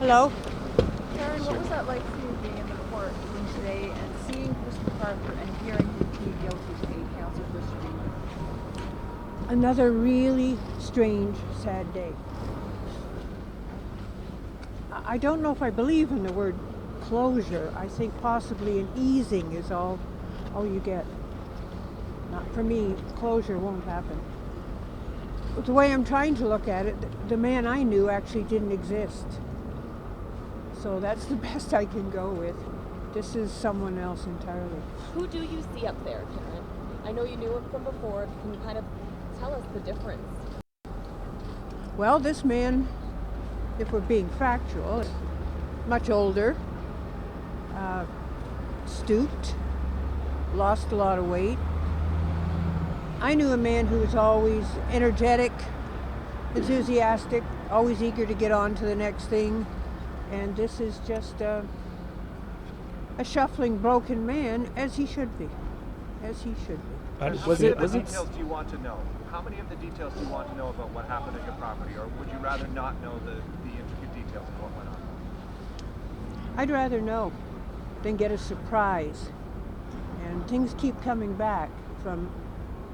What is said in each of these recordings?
Hello? Karen, what was that like for you being in the courtroom today and seeing Bruce McArthur and hearing him plead guilty to 8 counts of first degree murder? Another really strange, sad day. I don't know if I believe in the word closure. I think possibly an easing is all you get. Not for me, closure won't happen. The way I'm trying to look at it, the man I knew actually didn't exist. So that's the best I can go with. This is someone else entirely. Who do you see up there, Karen? I know you knew him from before. Can you kind of tell us the difference? Well, this man, if we're being factual, much older, stooped, lost a lot of weight. I knew a man who was always energetic, enthusiastic, always eager to get on to the next thing. And this is just a shuffling, broken man, as he should be. As he should be. How many details do you want to know? How many of the details do you want to know about what happened at your property, or would you rather not know the intricate details of what went on? I'd rather know than get a surprise. And things keep coming back from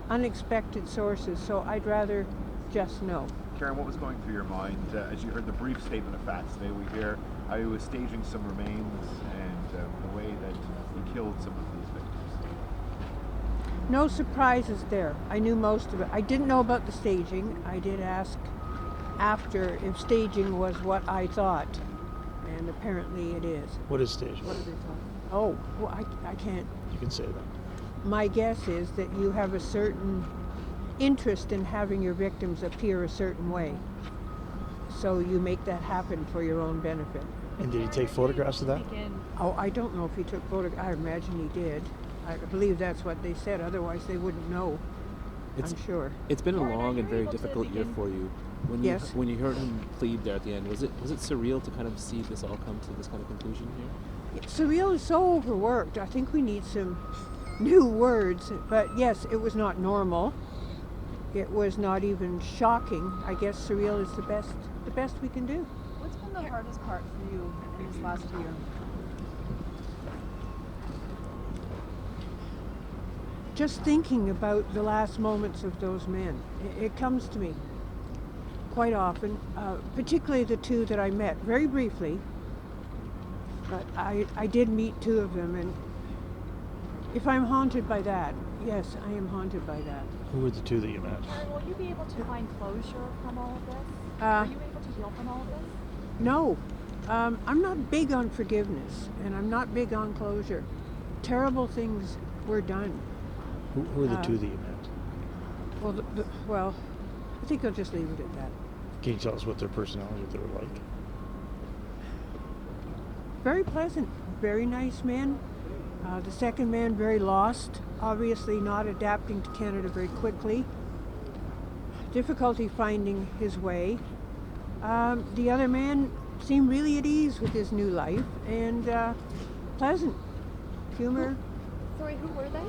unexpected sources, so I'd rather just know. Karen, what was going through your mind as you heard the brief statement of facts today? We hear how he was staging some remains and the way that he killed some of these victims. No surprises there. I knew most of it. I didn't know about the staging. I did ask after if staging was what I thought, and apparently it is. What is staging? What did they thought? Oh, well, I can't. You can say that. My guess is that you have a certain interest in having your victims appear a certain way. So you make that happen for your own benefit. And did he take photographs of that? Oh, I don't know if he took photographs. I imagine he did. I believe that's what they said. Otherwise, they wouldn't know. I'm sure. It's been a long and very difficult year for you. When you heard him plead there at the end, was it surreal to kind of see this all come to this kind of conclusion here? Surreal is so overworked. I think we need some new words. But yes, it was not normal. It was not even shocking. I guess surreal is the best we can do. What's been the hardest part for you in this last year? Just thinking about the last moments of those men. It comes to me quite often, particularly the two that I met very briefly. But I did meet two of them, and if I'm haunted by that, yes, I am haunted by that. Who were the two that you met? Karen, will you be able to find closure from all of this? Are you able to heal from all of this? No. I'm not big on forgiveness, and I'm not big on closure. Terrible things were done. Who were the two that you met? Well, I think I'll just leave it at that. Can you tell us what their personality, what they were like? Very pleasant, very nice men. The second man, very lost, obviously not adapting to Canada very quickly. Difficulty finding his way. The other man seemed really at ease with his new life and pleasant. Humor. Sorry, who were they?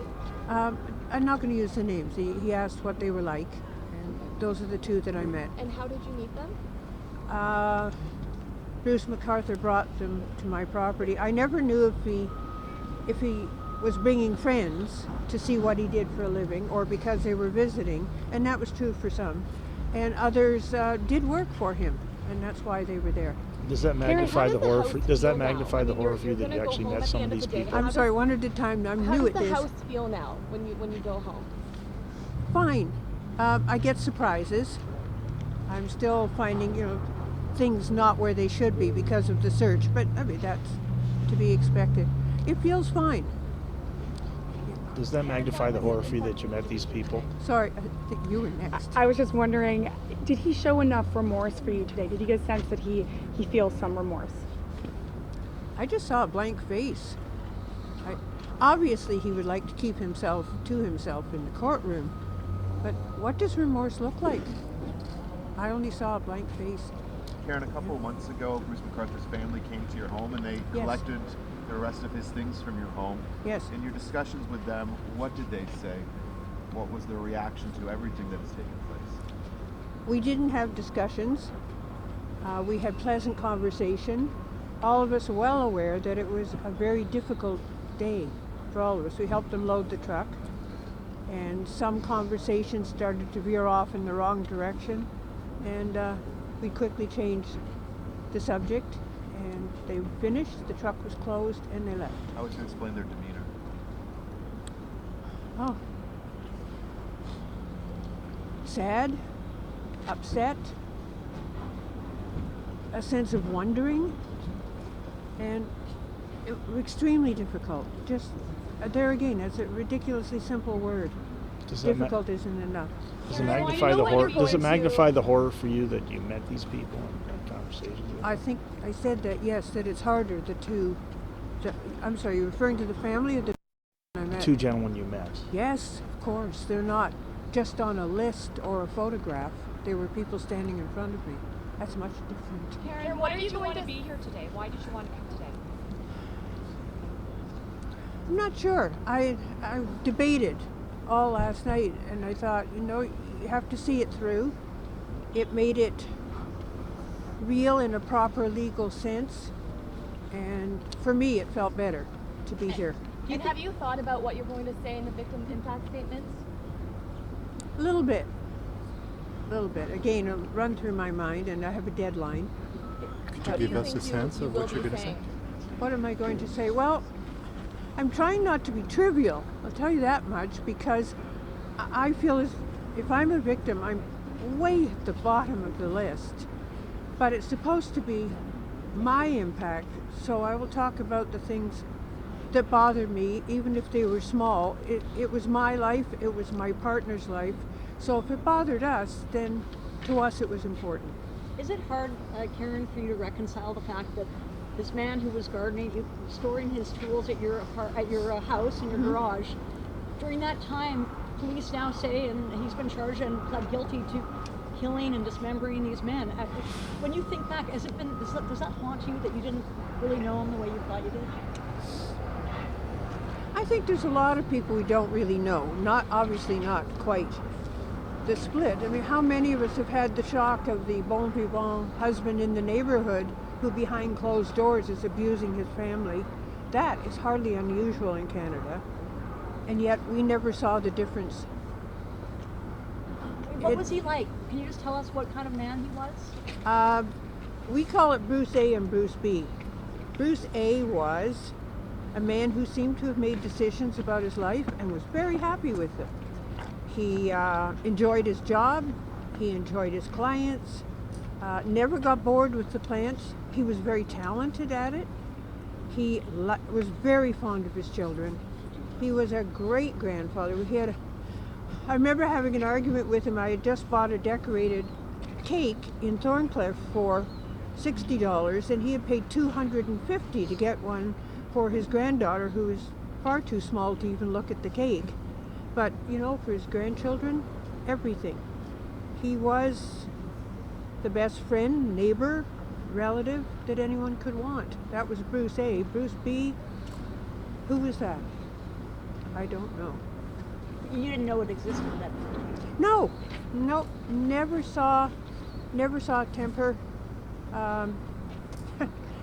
I'm not going to use the names. He asked what they were like, and those are the two that I met. And how did you meet them? Bruce McArthur brought them to my property. I never knew if he was bringing friends to see what he did for a living or because they were visiting, and that was true for some. And others did work for him, and that's why they were there. Does that magnify the horror? Does that magnify the horror for you that you actually met some of these people? I'm sorry, one at a time. I'm new at this. How does the house feel now when you go home? Fine. I get surprises. I'm still finding, things not where they should be because of the search, but I mean that's to be expected. It feels fine. Does that magnify the horror for you that you met these people? Sorry, I think you were next. I was just wondering, did he show enough remorse for you today? Did you get a sense that he feels some remorse? I just saw a blank face. Obviously, he would like to keep himself to himself in the courtroom, but what does remorse look like? I only saw a blank face. Karen, a couple of months ago, Bruce McArthur's family came to your home and they collected the rest of his things from your home. Yes. In your discussions with them, what did they say? What was their reaction to everything that has taken place? We didn't have discussions. We had pleasant conversation. All of us well aware that it was a very difficult day for all of us. We helped them load the truck, and some conversations started to veer off in the wrong direction, and we quickly changed the subject, and they finished, the truck was closed, and they left. How would you explain their demeanor? Oh. Sad, upset, a sense of wondering, and extremely difficult. Just there again, it's a ridiculously simple word. Difficult isn't enough. Does it magnify the horror? Does it magnify the horror for you that you met these people and had conversations with them? I think I said that, yes, that it's harder. I'm sorry, you're referring to the family or the I met? 2 gentlemen you met. Yes, of course. They're not just on a list or a photograph. They were people standing in front of me. That's much different. Karen, why did you want to be here today? Why did you want to come today? I'm not sure. I debated all last night, and I thought, you have to see it through. It made it real in a proper legal sense, and for me it felt better to be here. And have you thought about what you're going to say in the victim impact statements? A little bit. Again, it'll run through my mind, and I have a deadline. Could you give us a sense of what you're going to say? What am I going to say? Well, I'm trying not to be trivial, I'll tell you that much, because I feel as if I'm a victim, I'm way at the bottom of the list. But it's supposed to be my impact, so I will talk about the things that bothered me, even if they were small. It was my life, it was my partner's life, so if it bothered us, then to us it was important. Is it hard, Karen, for you to reconcile the fact that this man who was gardening, storing his tools at your house in your garage, during that time, police now say, and he's been charged and pled guilty to killing and dismembering these men. When you think back, does that haunt you that you didn't really know him the way you thought you did? I think there's a lot of people we don't really know. Obviously not quite the split. I mean, how many of us have had the shock of the bon vivant husband in the neighborhood who behind closed doors is abusing his family? That is hardly unusual in Canada, and yet we never saw the difference. What was he like? Can you just tell us what kind of man he was? We call it Bruce A and Bruce B. Bruce A was a man who seemed to have made decisions about his life and was very happy with them. He enjoyed his job, he enjoyed his clients, never got bored with the plants. He was very talented at it. He was very fond of his children. He was a great grandfather. I remember having an argument with him. I had just bought a decorated cake in Thorncliffe for $60, and he had paid $250 to get one for his granddaughter, who was far too small to even look at the cake. But, for his grandchildren, everything. He was the best friend, neighbor, relative that anyone could want. That was Bruce A. Bruce B, who was that? I don't know. You didn't know it existed at that point? No, never saw temper.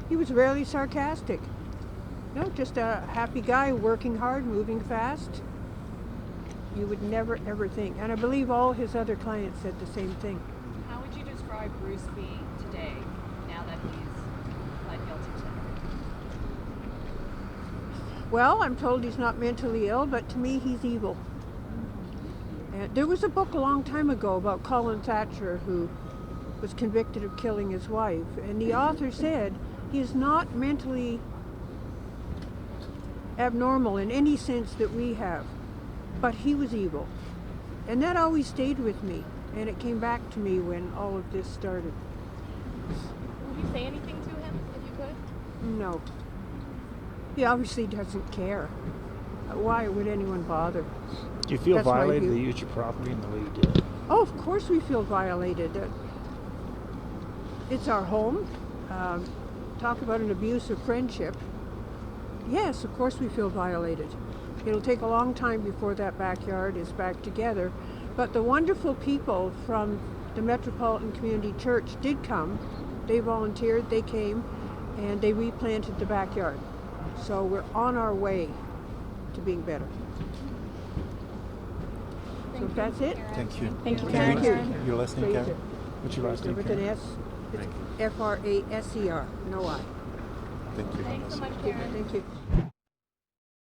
He was rarely sarcastic. No, just a happy guy, working hard, moving fast. You would never ever think, and I believe all his other clients said the same thing. How would you describe Bruce B today, now that he's pled guilty to it? Well, I'm told he's not mentally ill, but to me he's evil. And there was a book a long time ago about Colin Thatcher, who was convicted of killing his wife, and the author said he is not mentally abnormal in any sense that we have, but he was evil. And that always stayed with me, and it came back to me when all of this started. Would you say anything to him if you could? No. He obviously doesn't care. Why would anyone bother? Do you feel That's my violated view. that you used your property in the way you did? Oh, of course we feel violated. It's our home. Talk about an abuse of friendship. Yes, of course we feel violated. It'll take a long time before that backyard is back together. But the wonderful people from the Metropolitan Community Church did come They volunteered, they came, and they replanted the backyard. So we're on our way to being better. So if that's it. Thank you. Thank you, Thank Karen. you. Your last name, Fraser. Karen? What's your last Fraser name, with an Karen? S. It's Fraser, no I. Thank you. Thanks so much, Karen. Thank you.